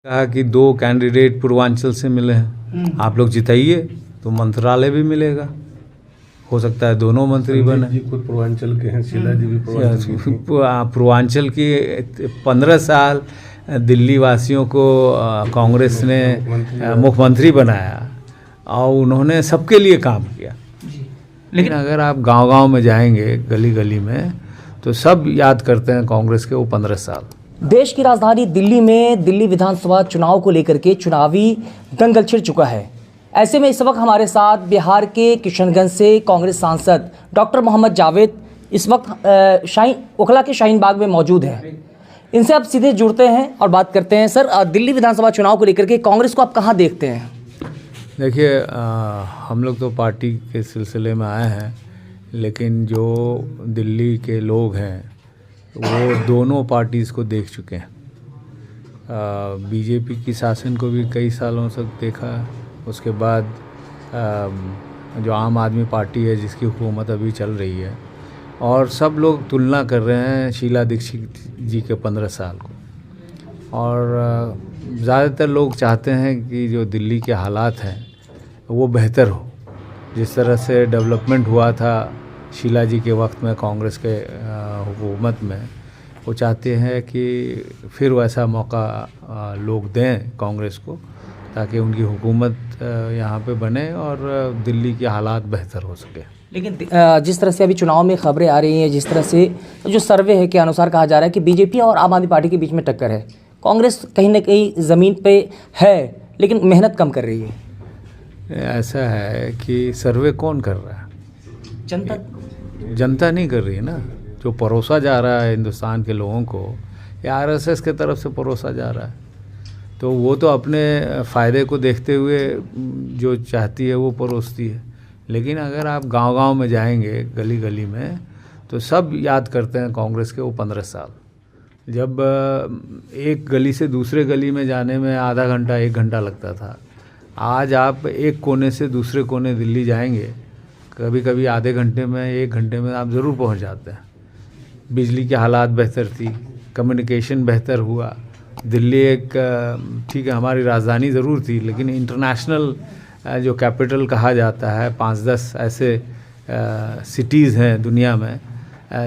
कहा कि 2 कैंडिडेट पूर्वांचल से मिले हैं, आप लोग जिताइए तो मंत्रालय भी मिलेगा। हो सकता है दोनों मंत्री बने। जी खुद पूर्वांचल के हैं, शीला जी भी पूर्वांचल की थी। पूर्वांचल की 15 साल दिल्ली वासियों को कांग्रेस ने मुख्यमंत्री बनाया और उन्होंने सबके लिए काम किया। लेकिन अगर आप गांव-गांव में जाएंगे, गली-गली में, तो सब याद करते हैं कांग्रेस के वो 15 साल। देश की राजधानी दिल्ली में दिल्ली विधानसभा चुनाव को लेकर के चुनावी दंगल छिड़ चुका है। ऐसे में इस वक्त हमारे साथ बिहार के किशनगंज से कांग्रेस सांसद डॉक्टर मोहम्मद जावेद इस वक्त ओखला के शाहीन बाग में मौजूद हैं। इनसे आप सीधे जुड़ते हैं और बात करते हैं। सर, दिल्ली विधानसभा चुनाव को लेकर के कांग्रेस को आप कहाँ देखते हैं? देखिए, हम लोग तो पार्टी के सिलसिले में आए हैं, लेकिन जो दिल्ली के लोग हैं वो दोनों पार्टीज़ को देख चुके हैं। बीजेपी की शासन को भी कई सालों से देखा, उसके बाद जो आम आदमी पार्टी है जिसकी हुकूमत अभी चल रही है, और सब लोग तुलना कर रहे हैं शीला दीक्षित जी के 15 साल को। और ज़्यादातर लोग चाहते हैं कि जो दिल्ली के हालात हैं वो बेहतर हो। जिस तरह से डेवलपमेंट हुआ था शीला जी के वक्त में कांग्रेस के हुकूमत में, वो चाहते हैं कि फिर वैसा मौका लोग दें कांग्रेस को, ताकि उनकी हुकूमत यहाँ पे बने और दिल्ली के हालात बेहतर हो सके। लेकिन जिस तरह से अभी चुनाव में खबरें आ रही हैं, जिस तरह से जो सर्वे है के अनुसार कहा जा रहा है कि बीजेपी और आम आदमी पार्टी के बीच में टक्कर है। कांग्रेस कहीं ना कहीं ज़मीन पे है लेकिन मेहनत कम कर रही है। ऐसा है कि सर्वे कौन कर रहा है? जनता नहीं कर रही है ना। जो परोसा जा रहा है हिंदुस्तान के लोगों को, या आरएसएस के तरफ से परोसा जा रहा है, तो वो तो अपने फ़ायदे को देखते हुए जो चाहती है वो परोसती है। लेकिन अगर आप गांव-गांव में जाएंगे, गली-गली में, तो सब याद करते हैं कांग्रेस के वो 15 साल। जब एक गली से दूसरे गली में जाने में आधा घंटा 1 घंटा लगता था, आज आप एक कोने से दूसरे कोने दिल्ली जाएंगे, कभी कभी आधे घंटे में 1 घंटे में आप ज़रूर पहुंच जाते हैं। बिजली के हालात बेहतर थी, कम्युनिकेशन बेहतर हुआ। दिल्ली एक ठीक है हमारी राजधानी ज़रूर थी, लेकिन इंटरनेशनल जो कैपिटल कहा जाता है, 5-10 ऐसे सिटीज़ हैं दुनिया में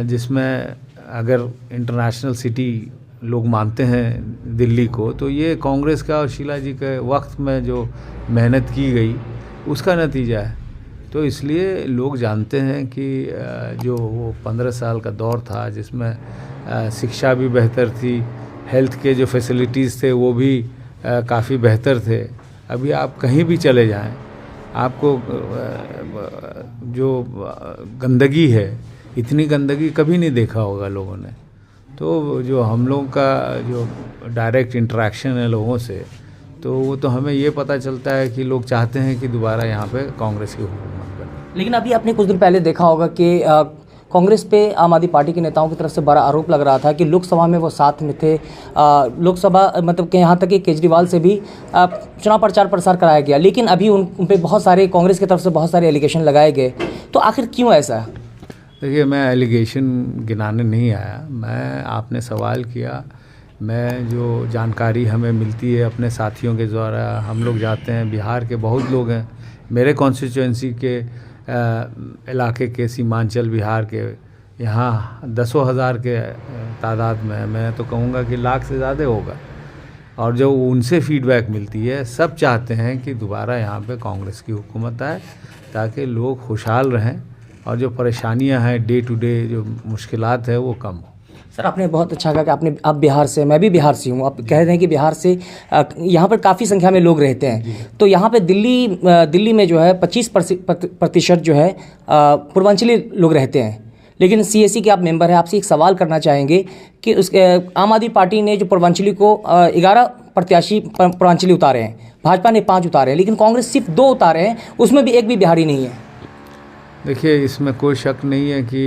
जिसमें अगर इंटरनेशनल सिटी लोग मानते हैं दिल्ली को, तो ये कांग्रेस का और शीला जी के वक्त में जो मेहनत की गई उसका नतीजा है। तो इसलिए लोग जानते हैं कि जो वो 15 साल का दौर था जिसमें शिक्षा भी बेहतर थी, हेल्थ के जो फैसिलिटीज़ थे वो भी काफ़ी बेहतर थे। अभी आप कहीं भी चले जाएं, आपको जो गंदगी है, इतनी गंदगी कभी नहीं देखा होगा लोगों ने। तो जो हम लोगों का जो डायरेक्ट इंटरेक्शन है लोगों से, तो वो तो हमें ये पता चलता है कि लोग चाहते हैं कि दोबारा यहाँ पे कांग्रेस की हुकूमत बने। लेकिन अभी आपने कुछ दिन पहले देखा होगा कि कांग्रेस पे आम आदमी पार्टी के नेताओं की तरफ से बड़ा आरोप लग रहा था कि लोकसभा में वो साथ में थे। लोकसभा मतलब कि यहाँ तक कि केजरीवाल से भी चुनाव प्रचार प्रसार कराया गया, लेकिन अभी उन पे बहुत सारे कांग्रेस की तरफ से बहुत सारे एलिगेशन लगाए गए। तो आखिर क्यों ऐसा है? देखिए, मैं एलिगेशन गिनाने नहीं आया। आपने सवाल किया, मैं जो जानकारी हमें मिलती है अपने साथियों के द्वारा, हम लोग जाते हैं, बिहार के बहुत लोग हैं मेरे कॉन्स्टिट्यूएंसी के इलाके के, सीमांचल बिहार के, यहाँ दसों हज़ार के तादाद में, मैं तो कहूँगा कि लाख से ज़्यादा होगा। और जो उनसे फीडबैक मिलती है, सब चाहते हैं कि दोबारा यहाँ पे कांग्रेस की हुकूमत आए, ताकि लोग खुशहाल रहें और जो परेशानियाँ हैं डे टू डे, जो मुश्किलात है, वो कम हो। सर, आपने बहुत अच्छा कहा कि आप बिहार से, मैं भी बिहार से हूँ। आप कह रहे हैं कि बिहार से यहाँ पर काफ़ी संख्या में लोग रहते हैं। तो यहाँ पे दिल्ली में जो है 25% जो है पूर्वांचली लोग रहते हैं, लेकिन सीएसी के आप मेंबर हैं। आपसे एक सवाल करना चाहेंगे कि आम आदमी पार्टी ने जो पूर्वांचली को 11 प्रत्याशी पूर्वांचली उतारे हैं, भाजपा ने 5 उतारे हैं, लेकिन कांग्रेस सिर्फ 2 उतारे हैं, उसमें भी एक भी बिहारी नहीं है। देखिए, इसमें कोई शक नहीं है कि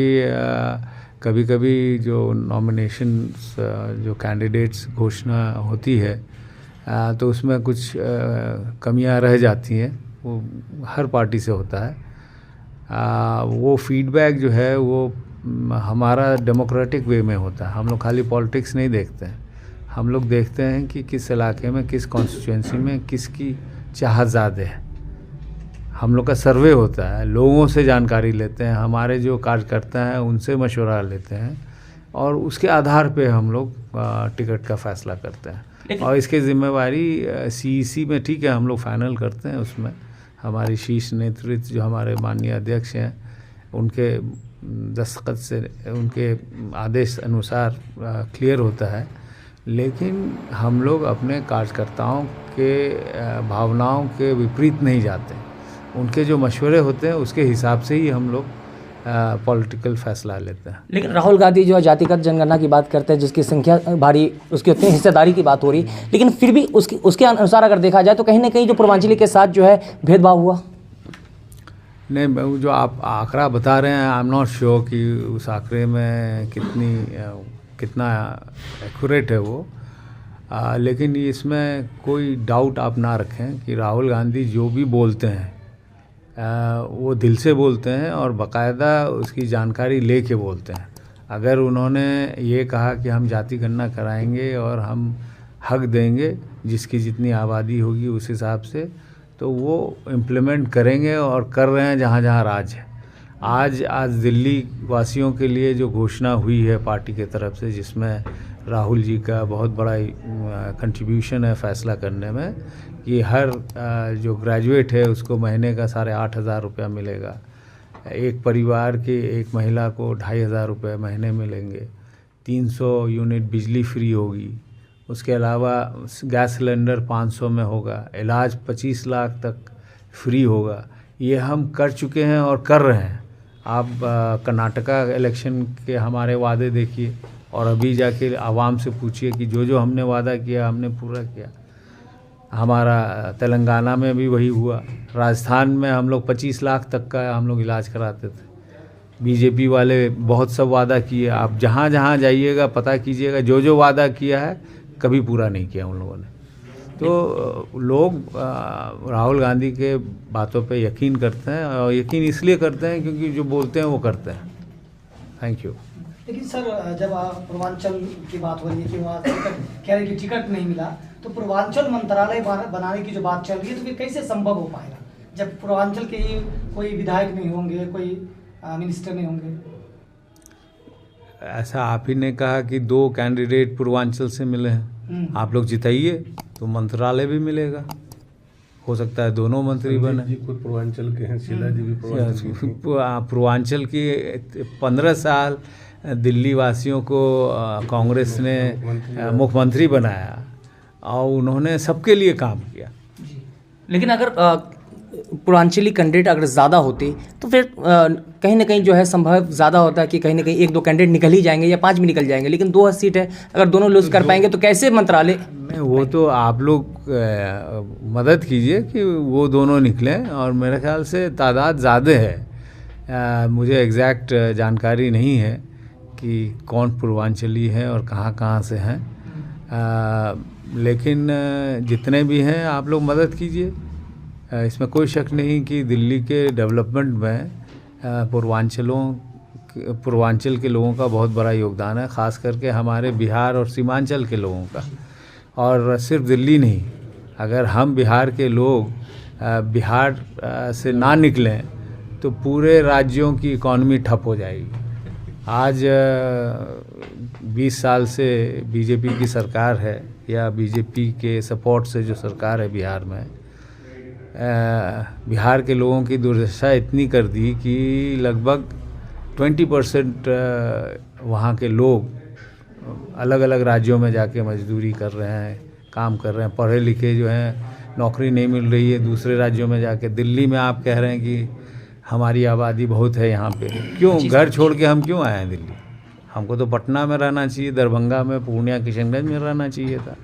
कभी कभी जो नॉमिनेशंस, जो कैंडिडेट्स घोषणा होती है, तो उसमें कुछ कमियां रह जाती हैं। वो हर पार्टी से होता है। वो फीडबैक जो है वो हमारा डेमोक्रेटिक वे में होता है। हम लोग खाली पॉलिटिक्स नहीं देखते हैं, हम लोग देखते हैं कि किस इलाके में, किस कॉन्स्टिट्यूएंसी में किसकी चाहत ज़्यादा है। हम लोग का सर्वे होता है, लोगों से जानकारी लेते हैं, हमारे जो कार्यकर्ता हैं उनसे मशवरा लेते हैं और उसके आधार पे हम लोग टिकट का फ़ैसला करते हैं। और इसकी ज़िम्मेवारी सीईसी में, ठीक है, हम लोग फाइनल करते हैं, उसमें हमारी शीर्ष नेतृत्व जो हमारे माननीय अध्यक्ष हैं उनके दस्तखत से, उनके आदेश अनुसार क्लियर होता है। लेकिन हम लोग अपने कार्यकर्ताओं के भावनाओं के विपरीत नहीं जाते, उनके जो मशवरे होते हैं उसके हिसाब से ही हम लोग पॉलिटिकल फैसला लेते हैं। लेकिन राहुल गांधी जो है जातिगत जनगणना की बात करते हैं, जिसकी संख्या भारी, उसकी उतनी हिस्सेदारी की बात हो रही, लेकिन फिर भी उसके अनुसार अगर देखा जाए तो कहीं ना कहीं जो पूर्वांचली के साथ जो है भेदभाव हुआ। नहीं, जो आप आंकड़ा बता रहे हैं, आई एम नॉट श्योर कि उस आंकड़े में कितना एक्यूरेट है वो, लेकिन इसमें कोई डाउट आप ना रखें कि राहुल गांधी जो भी बोलते हैं वो दिल से बोलते हैं और बाकायदा उसकी जानकारी ले के बोलते हैं। अगर उन्होंने ये कहा कि हम जाति गणना कराएंगे और हम हक देंगे जिसकी जितनी आबादी होगी उस हिसाब से, तो वो इम्प्लीमेंट करेंगे और कर रहे हैं जहाँ जहाँ राज है। आज दिल्ली वासियों के लिए जो घोषणा हुई है पार्टी के तरफ से, जिसमें राहुल जी का बहुत बड़ा कंट्रीब्यूशन है फैसला करने में, कि हर जो ग्रेजुएट है उसको महीने का 8,500 रुपया मिलेगा, एक परिवार की एक महिला को 2,500 रुपये महीने मिलेंगे, 300 यूनिट बिजली फ्री होगी, उसके अलावा गैस सिलेंडर 500 में होगा, इलाज 25 लाख तक फ्री होगा। ये हम कर चुके हैं और कर रहे हैं। आप कर्नाटका इलेक्शन के हमारे वादे देखिए और अभी जाके आवाम से पूछिए कि जो जो हमने वादा किया हमने पूरा किया। हमारा तेलंगाना में भी वही हुआ, राजस्थान में हम लोग 25 लाख तक का हम लोग इलाज कराते थे। बीजेपी वाले बहुत सब वादा किए, आप जहाँ जहाँ जाइएगा पता कीजिएगा, जो जो वादा किया है कभी पूरा नहीं किया उन लोगों ने। तो लोग राहुल गांधी के बातों पे यकीन करते हैं और यकीन इसलिए करते हैं क्योंकि जो बोलते हैं वो करते हैं। Thank you. लेकिन सर, जब पूर्वांचल की बात हो रही है कि वहाँ कह रहे कि टिकट नहीं मिला, तो पूर्वांचल मंत्रालय बनाने की जो बात चल रही है, तो फिर कैसे संभव हो पाएगा जब पूर्वांचल के ही कोई विधायक नहीं होंगे, कोई मिनिस्टर नहीं होंगे? ऐसा आप ही ने कहा कि 2 कैंडिडेट पूर्वांचल से मिले हैं, आप लोग जिताइए तो मंत्रालय भी मिलेगा, हो सकता है दोनों मंत्री बने। जी खुद पूर्वांचल के हैं, शीला जी भी पूर्वांचल की 15 साल दिल्ली वासियों को कांग्रेस ने मुख्यमंत्री बनाया और उन्होंने सबके लिए काम किया। लेकिन अगर पूर्वांचली कैंडिडेट अगर ज़्यादा होते तो फिर कहीं ना कहीं जो है संभव ज़्यादा होता है कि कहीं ना कहीं 1-2 कैंडिडेट निकल ही जाएंगे या 5 भी निकल जाएंगे, लेकिन 2 सीट है, अगर दोनों लूज कर पाएंगे तो कैसे मंत्रालय? वो तो आप लोग मदद कीजिए कि वो दोनों निकलें, और मेरे ख्याल से तादाद ज़्यादा है। मुझे एग्जैक्ट जानकारी नहीं है कि कौन पूर्वांचली है और कहाँ कहाँ से हैं, लेकिन जितने भी हैं आप लोग मदद कीजिए। इसमें कोई शक नहीं कि दिल्ली के डेवलपमेंट में पूर्वांचल के लोगों का बहुत बड़ा योगदान है, ख़ास करके हमारे बिहार और सीमांचल के लोगों का। और सिर्फ दिल्ली नहीं, अगर हम बिहार के लोग बिहार से ना निकलें तो पूरे राज्यों की इकॉनमी ठप हो जाएगी। आज 20 साल से बीजेपी की सरकार है, या बीजेपी के सपोर्ट से जो सरकार है बिहार में, बिहार के लोगों की दुर्दशा इतनी कर दी कि लगभग 20% वहाँ के लोग अलग अलग राज्यों में जाके मजदूरी कर रहे हैं, काम कर रहे हैं, पढ़े लिखे जो हैं नौकरी नहीं मिल रही है दूसरे राज्यों में जाके। दिल्ली में आप कह रहे हैं कि हमारी आबादी बहुत है यहाँ पे, क्यों घर छोड़ के हम क्यों आए हैं दिल्ली? हमको तो पटना में रहना चाहिए, दरभंगा में, पूर्णिया, किशनगंज में रहना चाहिए था।